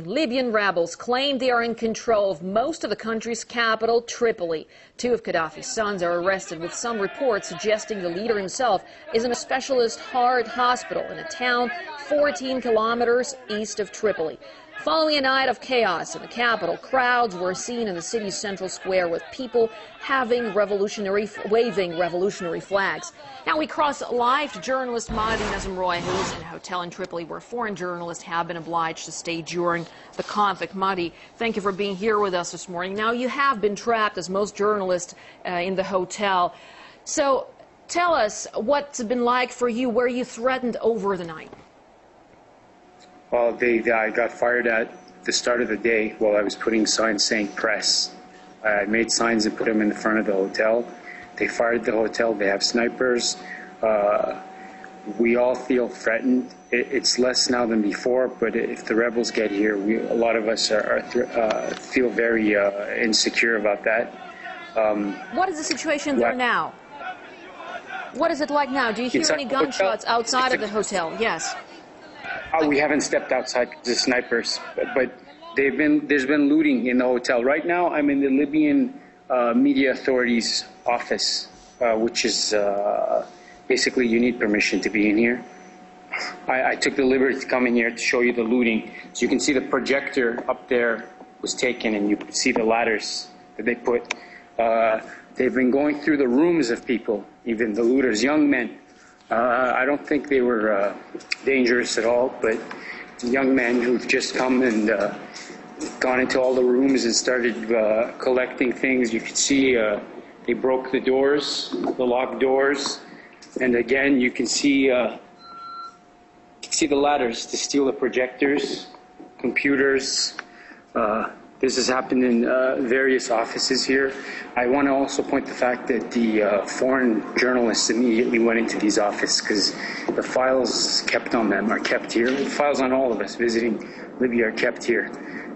Libyan rebels claim they are in control of most of the country's capital, Tripoli. Two of Gaddafi's sons are arrested, with some reports suggesting the leader himself is in a specialist heart hospital in a town 14 kilometers east of Tripoli. Following a night of chaos in the capital, crowds were seen in the city's central square with people waving revolutionary flags. Now we cross live to journalist Mahdi Nazemroaya, who is in a hotel in Tripoli where foreign journalists have been obliged to stay during the conflict. Mahdi, thank you for being here with us this morning. Now you have been trapped, as most journalists, in the hotel. So tell us what's it been like for you. Were you threatened over the night? Well, I got fired at the start of the day while I was putting signs saying press. I made signs and put them in the front of the hotel. They fired the hotel. They have snipers. We all feel threatened. It's less now than before, but if the rebels get here, a lot of us feel very insecure about that. What is the situation there now? What is it like now? Do you hear any gunshots outside of the hotel? Yes. We haven't stepped outside the snipers, but there's been looting in the hotel. Right now, I'm in the Libyan Media Authority's office, which is basically you need permission to be in here. I took the liberty to come in here to show you the looting. So you can see the projector up there was taken, and you can see the ladders that they put. They've been going through the rooms of people, even the looters, young men. I don't think they were dangerous at all, but young men who've just come and gone into all the rooms and started collecting things. You can see they broke the doors, the locked doors, and again you can see the ladders to steal the projectors, computers. This has happened in various offices here. I want to also point the fact that the foreign journalists immediately went into these offices because the files kept on them are kept here. The files on all of us visiting Libya are kept here.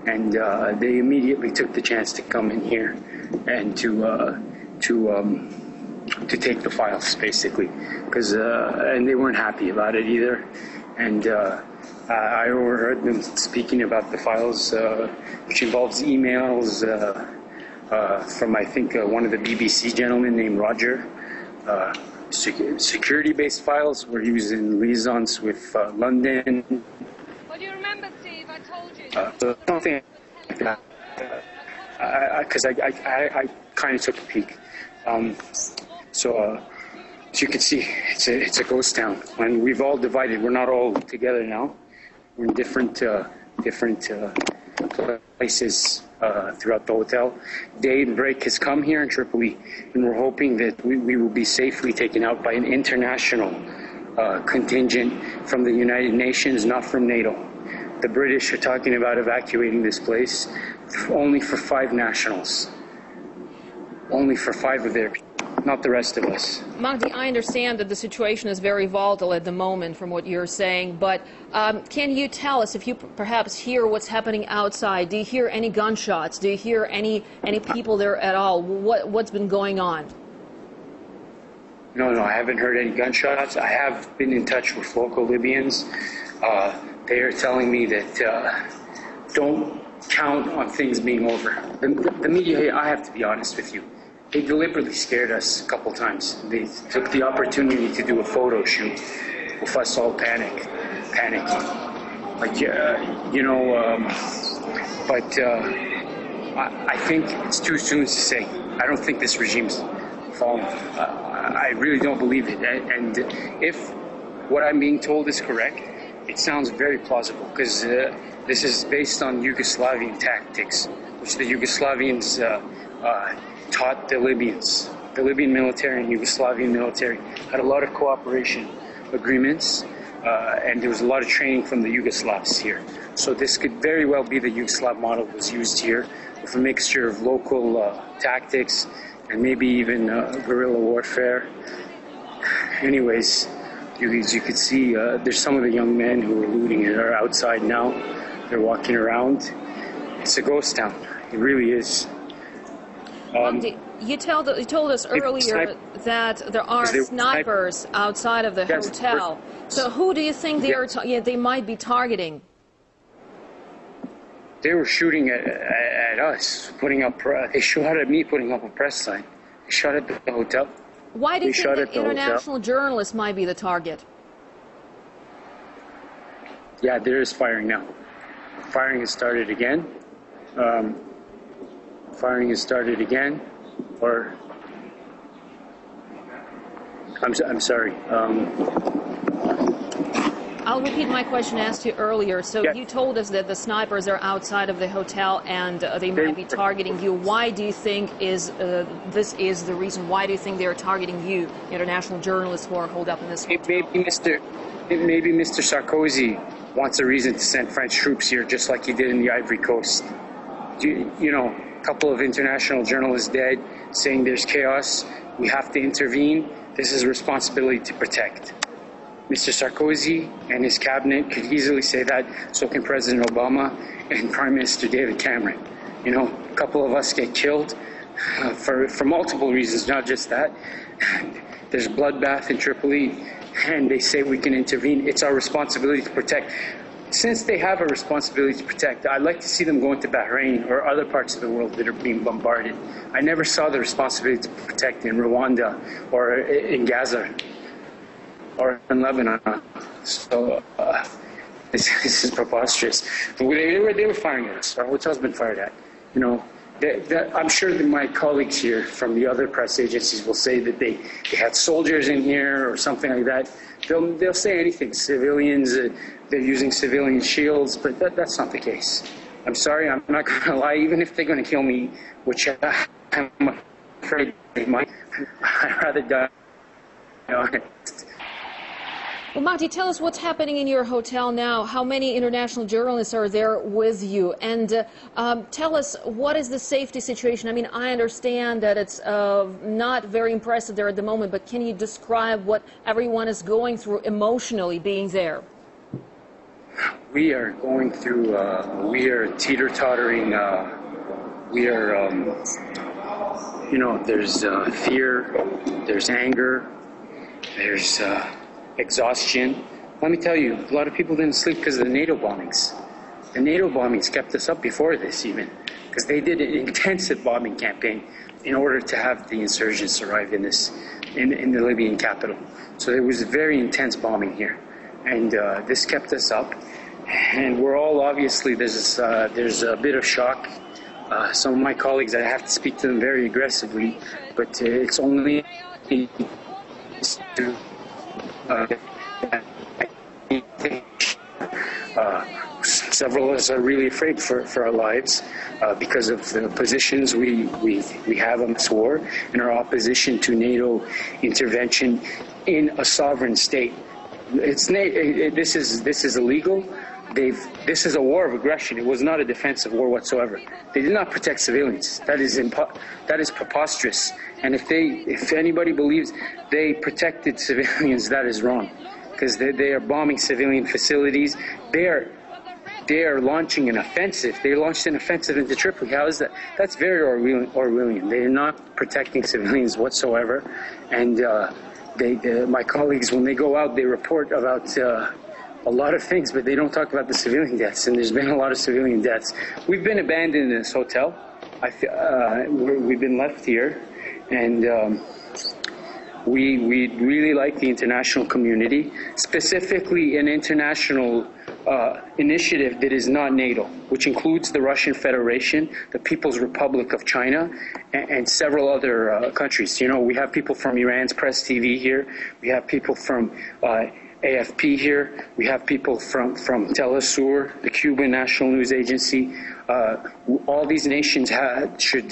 And they immediately took the chance to come in here and to take the files, basically. And they weren't happy about it either. And I overheard them speaking about the files, which involves emails from, I think, one of the BBC gentlemen named Roger. Security-based files where he was in liaisons with London. Well, you remember, Steve, I told you. Something like that. Because I kind of took a peek. So as you can see, it's a ghost town. And we've all divided. We're not all together now. We're in different places throughout the hotel. Daybreak has come here in Tripoli, and we're hoping that we will be safely taken out by an international contingent from the United Nations, not from NATO. The British are talking about evacuating this place only for 5 nationals. Only for 5 of their people. Not the rest of us. Mahdi, I understand that the situation is very volatile at the moment from what you're saying, but can you tell us if you perhaps hear what's happening outside? Do you hear any gunshots? Do you hear any people there at all? What's been going on? No, I haven't heard any gunshots. I have been in touch with local Libyans. They are telling me that don't count on things being over. The media here, I have to be honest with you, they deliberately scared us a couple times. They took the opportunity to do a photo shoot with us all panicking. Like, I think it's too soon to say. I don't think this regime's fallen. I really don't believe it. And if what I'm being told is correct, it sounds very plausible because this is based on Yugoslavian tactics, which the Yugoslavians taught the Libyans. The Libyan military and Yugoslavian military had a lot of cooperation agreements, and there was a lot of training from the Yugoslavs here. So this could very well be the Yugoslav model was used here, with a mixture of local tactics and maybe even guerrilla warfare. Anyways, you could see there's some of the young men who are looting and are outside now. They're walking around. It's a ghost town. It really is. You told us earlier that there are snipers outside of the hotel. So who do you think they might be targeting? They were shooting at us, putting up. They shot at me, putting up a press sign. They shot at the hotel. Why do you think that international journalists might be the target? Yeah, there is firing now. Firing has started again. Firing has started again. Or I'm sorry. I'll repeat my question asked you earlier. So yeah. You told us that the snipers are outside of the hotel and they might be targeting you. Why do you think this is the reason? Why do you think they are targeting you, international journalists who are holed up in this hotel? Maybe Mr. Sarkozy wants a reason to send French troops here, just like he did in the Ivory Coast. You know, a couple of international journalists dead, saying there's chaos. We have to intervene. This is a responsibility to protect. Mr. Sarkozy and his cabinet could easily say that, so can President Obama and Prime Minister David Cameron. You know, a couple of us get killed for multiple reasons, not just that. There's a bloodbath in Tripoli, and they say we can intervene. It's our responsibility to protect. Since they have a responsibility to protect, I'd like to see them go into Bahrain or other parts of the world that are being bombarded. I never saw the responsibility to protect in Rwanda or in Gaza or in Lebanon. So this is preposterous. They were firing at us. Our hotel's been fired at. You know, I'm sure that my colleagues here from the other press agencies will say that they had soldiers in here or something like that. They'll say anything. Civilians, they're using civilian shields, but that's not the case. I'm sorry, I'm not going to lie. Even if they're going to kill me, which I'm afraid they might, I'd rather die honest. Well, Mahdi, tell us what's happening in your hotel now. How many international journalists are there with you? And tell us, what is the safety situation? I mean, I understand that it's not very impressive there at the moment, but can you describe what everyone is going through emotionally being there? We are going through, we are teeter-tottering, we are, you know, there's fear, there's anger, there's exhaustion. Let me tell you, a lot of people didn't sleep because of the NATO bombings. The NATO bombings kept us up before this even, because they did an intensive bombing campaign in order to have the insurgents arrive in the Libyan capital. So there was very intense bombing here, and this kept us up. And we're all obviously, there's a bit of shock. Some of my colleagues, I have to speak to them very aggressively, but it's only several of us are really afraid for our lives because of the positions we have on this war and our opposition to NATO intervention in a sovereign state. This is illegal. This is a war of aggression. It was not a defensive war whatsoever. They did not protect civilians. That is preposterous. And if anybody believes they protected civilians, that is wrong, because they are bombing civilian facilities. They are launching an offensive. They launched an offensive into Tripoli. How is that? That's very Orwellian. They are not protecting civilians whatsoever. And my colleagues, when they go out, they report about a lot of things, but they don't talk about the civilian deaths, and there's been a lot of civilian deaths. We've been abandoned in this hotel. We've been left here, and we really like the international community, specifically an international initiative that is not NATO, which includes the Russian Federation, the People's Republic of China, and several other countries. You know, we have people from Iran's Press TV here. We have people from AFP here. We have people from Telesur, the Cuban National News Agency. All these nations should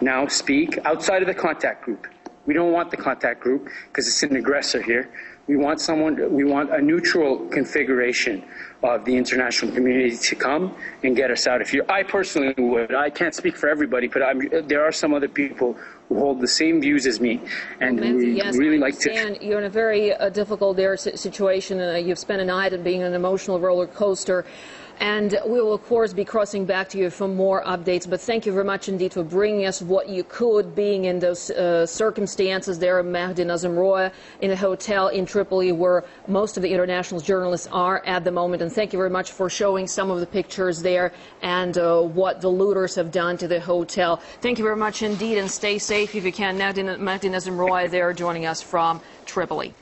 now speak outside of the contact group. We don't want the contact group because it's an aggressor here. We want a neutral configuration of the international community to come and get us out of here. I personally would. I can't speak for everybody, but there are some other people who hold the same views as me, and we really like to. You're in a very difficult situation. You've spent a night and being an emotional roller coaster. And we will, of course, be crossing back to you for more updates. But thank you very much indeed for bringing us what you could, being in those circumstances there, Mahdi Nazemroaya, in a hotel in Tripoli where most of the international journalists are at the moment. And thank you very much for showing some of the pictures there and what the looters have done to the hotel. Thank you very much indeed, and stay safe if you can. Mahdi Nazemroaya there joining us from Tripoli.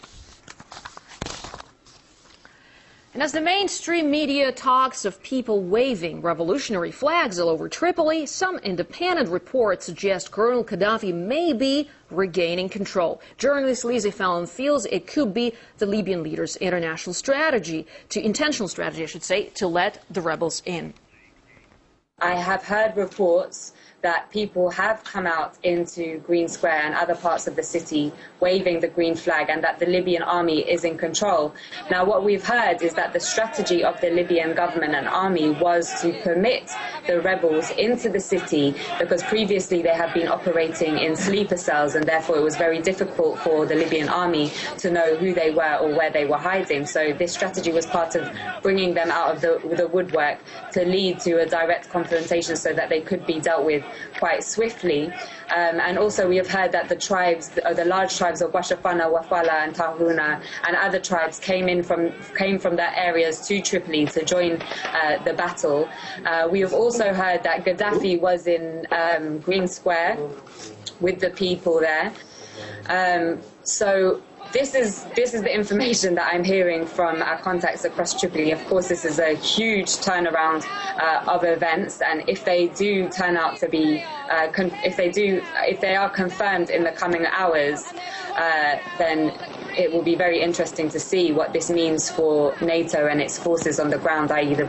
And as the mainstream media talks of people waving revolutionary flags all over Tripoli, some independent reports suggest Colonel Gaddafi may be regaining control. Journalist Lizzie Fallon feels it could be the Libyan leader's intentional strategy, to let the rebels in. I have heard reports that people have come out into Green Square and other parts of the city waving the green flag, and that the Libyan army is in control. Now, what we've heard is that the strategy of the Libyan government and army was to permit the rebels into the city because previously they have been operating in sleeper cells, and therefore it was very difficult for the Libyan army to know who they were or where they were hiding. So this strategy was part of bringing them out of the woodwork to lead to a direct confrontation so that they could be dealt with quite swiftly. And also we have heard that the large tribes of Washafana, Wafala and Tahuna and other tribes came from their areas to Tripoli to join the battle. We have also heard that Gaddafi was in Green Square with the people there. So this is the information that I'm hearing from our contacts across Tripoli. Of course, this is a huge turnaround of events, and if they do turn out to be, if they are confirmed in the coming hours, then it will be very interesting to see what this means for NATO and its forces on the ground, i.e. the